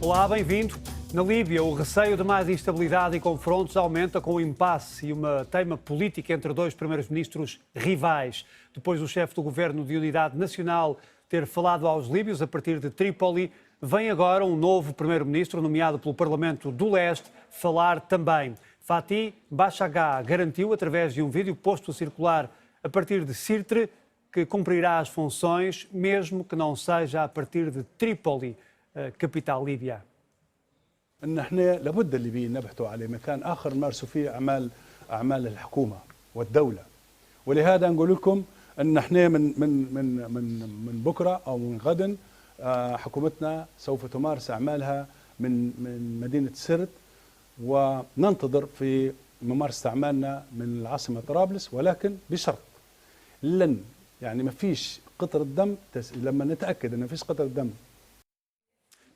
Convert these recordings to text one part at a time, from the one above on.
Olá, bem-vindo. Na Líbia, o receio de mais instabilidade e confrontos aumenta com o impasse e uma teima política entre dois primeiros-ministros rivais. Depois do chefe do governo de unidade nacional ter falado aos líbios a partir de Trípoli, vem agora um novo primeiro-ministro nomeado pelo Parlamento do Leste falar também. Fatih Bashagha garantiu, através de um vídeo posto a circular a partir de Sirte, que cumprirá as funções, mesmo que não seja a partir de Trípoli, a capital líbia. ان احنا لابد الليبيين نبحثوا على مكان اخر نمارسوا فيه اعمال الحكومه والدوله، ولهذا نقول لكم ان احنا من بكره او من غد حكومتنا سوف تمارس اعمالها من مدينه سرت، وننتظر في ممارسه اعمالنا من العاصمه طرابلس، ولكن بشرط لن يعني ما فيش قطره دم لما نتاكد ان ما فيش قطره دم.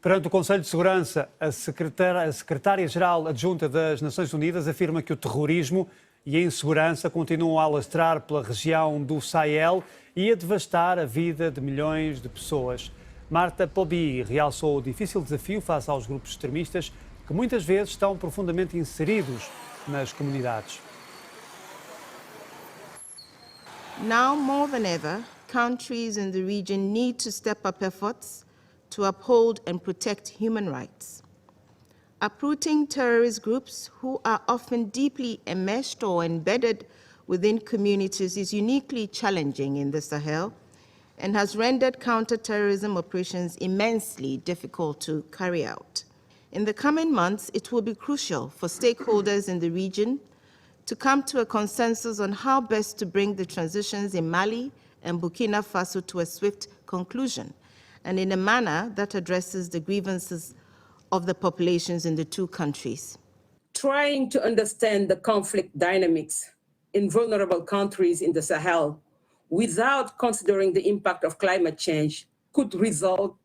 Perante o Conselho de Segurança, a secretária-geral adjunta das Nações Unidas afirma que o terrorismo e a insegurança continuam a alastrar pela região do Sahel e a devastar a vida de milhões de pessoas. Marta Pobi realçou o difícil desafio face aos grupos extremistas que muitas vezes estão profundamente inseridos nas comunidades. Now more than ever, countries in the region need to step up efforts to uphold and protect human rights. Uprooting terrorist groups who are often deeply enmeshed or embedded within communities is uniquely challenging in the Sahel and has rendered counter-terrorism operations immensely difficult to carry out. In the coming months, it will be crucial for stakeholders in the region to come to a consensus on how best to bring the transitions in Mali and Burkina Faso to a swift conclusion, and in a manner that addresses the grievances of the populations in the two countries. Trying to understand the conflict dynamics in vulnerable countries in the Sahel without considering the impact of climate change could result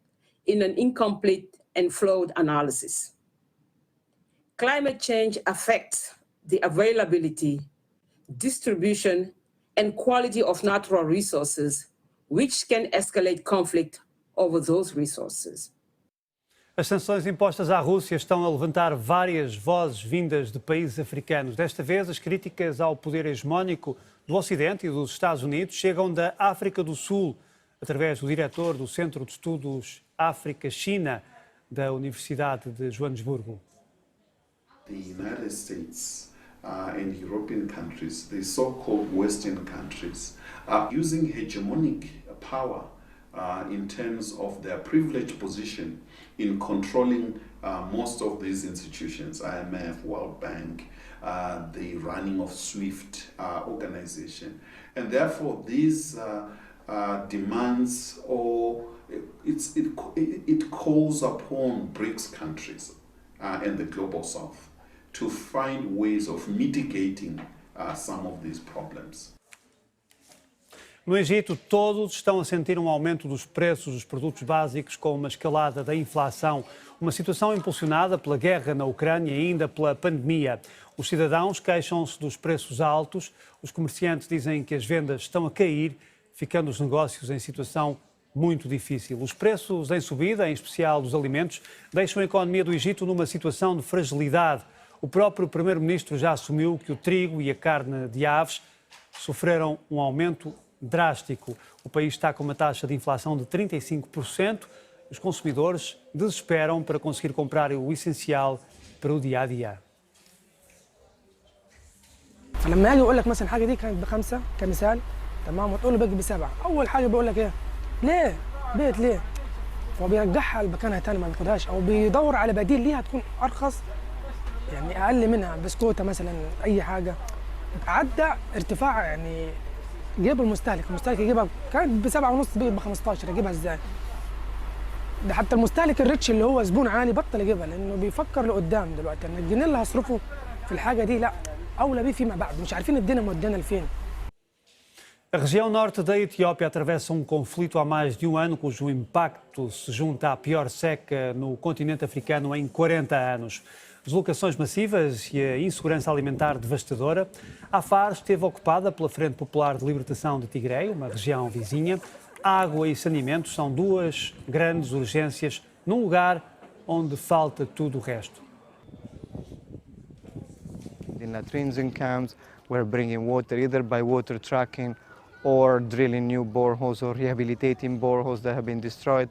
in an incomplete and flawed analysis. Climate change affects the availability, distribution, and quality of natural resources, which can escalate conflict over those resources. As sanções impostas à Rússia estão a levantar várias vozes vindas de países africanos. Desta vez, as críticas ao poder hegemónico do Ocidente e dos Estados Unidos chegam da África do Sul, através do diretor do Centro de Estudos África-China da Universidade de Joanesburgo. The United States and European countries, the so-called Western countries, are using hegemonic power in terms of their privileged position in controlling most of these institutions, IMF, World Bank, the running of SWIFT organization. And therefore these demands or it calls upon BRICS countries and the Global South to find ways of mitigating some of these problems. No Egito, todos estão a sentir um aumento dos preços dos produtos básicos com uma escalada da inflação, uma situação impulsionada pela guerra na Ucrânia e ainda pela pandemia. Os cidadãos queixam-se dos preços altos, os comerciantes dizem que as vendas estão a cair, ficando os negócios em situação muito difícil. Os preços em subida, em especial dos alimentos, deixam a economia do Egito numa situação de fragilidade. O próprio primeiro-ministro já assumiu que o trigo e a carne de aves sofreram um aumento drástico. O país está com uma taxa de inflação de 35%. Os consumidores desesperam para conseguir comprar o essencial para o dia a dia. فلما اجي اقول لك مثلا الحاجه دي كانت ب5 كمثال، تمام، وتقول له باجي ب7، اول حاجه بيقول لك ايه؟ ليه؟ بيت ليه؟ فهو بيرجعها لمكانها تاني ما بياخدهاش، او بيدور على بديل ليها تكون ارخص، يعني اقل منها، بسكوته مثلا، اي حاجه. عدى ارتفاع يعني جيب المستهلك يجيبها كانت ب7.5 بقت ب15، يجيبها ازاي؟ ده حتى المستهلك الريتش اللي هو زبون عالي بطل يجيبها، لانه بيفكر لقدام دلوقتي ان الجنيه اللي هصرفه في الحاجه دي لا اولى بيه فيما بعد، مش عارفين الدنيا مودانا لفين. A região norte da Etiópia atravessa um conflito há mais de um ano, cujo impacto se junta à pior seca no continente africano em 40 anos. Deslocações massivas e a insegurança alimentar devastadora. Afar esteve ocupada pela Frente Popular de Libertação de Tigray, uma região vizinha. Água e saneamento são duas grandes urgências num lugar onde falta tudo o resto. In latrines and camps, we're bringing water either by water trucking or drilling new boreholes or rehabilitating boreholes that have been destroyed.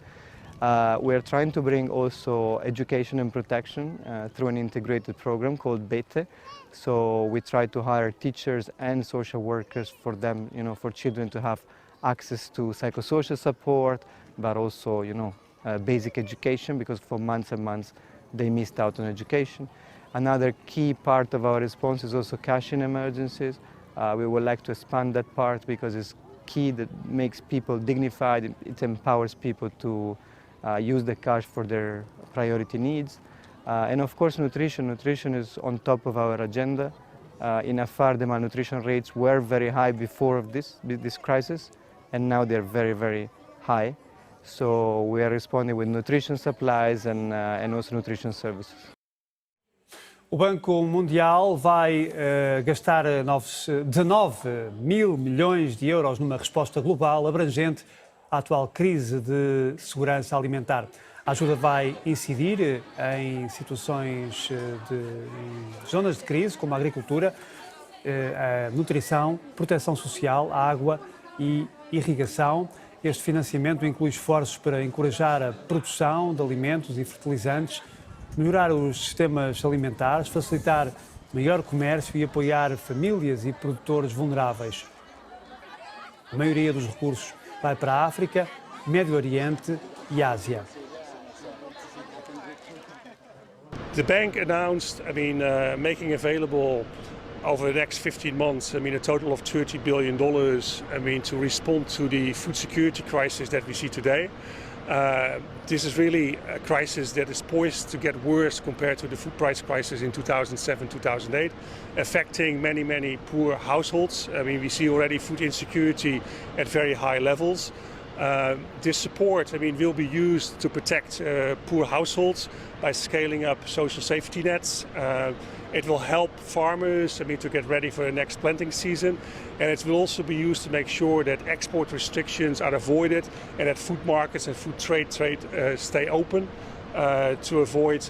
We're trying to bring also education and protection through an integrated program called BETE. So we try to hire teachers and social workers for them, for children to have access to psychosocial support, but also, basic education, because for months and months they missed out on education. Another key part of our response is also cash in emergencies. We would like to expand that part because it's key, that makes people dignified, it empowers people to use the cash for their priority needs. And of course nutrition. Nutrition is on top of our agenda. In Afar, the malnutrition rates were very high before of this crisis, and now they're very, very high. So we are responding with nutrition supplies and also nutrition services. O Banco Mundial vai gastar 19 mil milhões de euros numa resposta global abrangente à atual crise de segurança alimentar. A ajuda vai incidir em situações em zonas de crise, como a agricultura, a nutrição, proteção social, água e irrigação. Este financiamento inclui esforços para encorajar a produção de alimentos e fertilizantes, melhorar os sistemas alimentares, facilitar maior comércio e apoiar famílias e produtores vulneráveis. A maioria dos recursos vai para a África, Médio Oriente e Ásia. The bank announced, making available over the next 15 months, a total of $30 billion, to respond to the food security crisis that we see today. This is really a crisis that is poised to get worse compared to the food price crisis in 2007-2008, affecting many, many poor households. We see already food insecurity at very high levels. This support, will be used to protect poor households by scaling up social safety nets. It will help farmers, to get ready for the next planting season, and it will also be used to make sure that export restrictions are avoided and that food markets and food trade stay open to avoid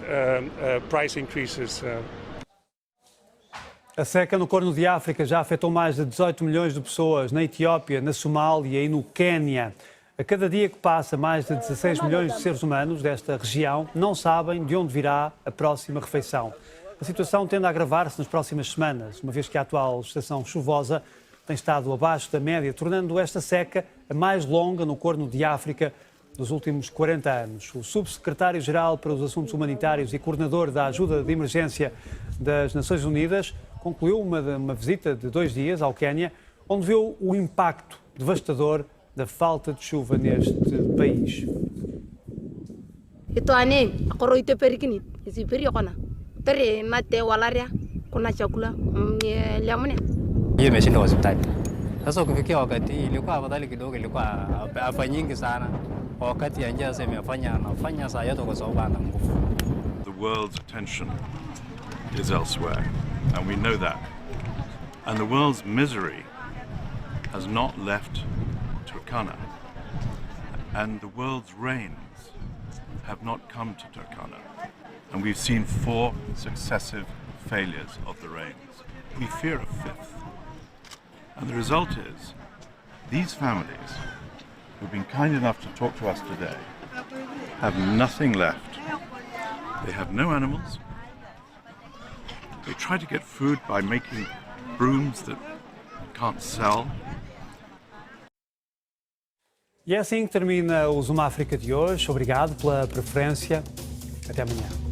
price increases. A seca no Corno de África já afetou mais de 18 milhões de pessoas na Etiópia, na Somália e no Quénia. A cada dia que passa, mais de 16 milhões de seres humanos desta região não sabem de onde virá a próxima refeição. A situação tende a agravar-se nas próximas semanas, uma vez que a atual estação chuvosa tem estado abaixo da média, tornando esta seca a mais longa no Corno de África dos últimos 40 anos. O subsecretário-geral para os Assuntos Humanitários e coordenador da Ajuda de Emergência das Nações Unidas concluiu uma visita de 2 dias ao Quénia, onde viu o impacto devastador da falta de chuva neste país. Hiyo imeshinda hospitali. Sasa kufikia wakati ilikuwa afadhali kidogo, ilikuwa hapa nyingi sana. Wakati ya njaa sasa anafanya saa yote kwa sababu ana nguvu. The world's attention is elsewhere, and we know that. And the world's misery has not left Turkana. And the world's rains have not come to Turkana. And we've seen 4 successive failures of the rains. We fear a 5th. And the result is, these families who've been kind enough to talk to us today have nothing left. They have no animals. They try to get food by making brooms that can't sell. E é assim que termina o Zoom África de hoje. Obrigado pela preferência. Até amanhã.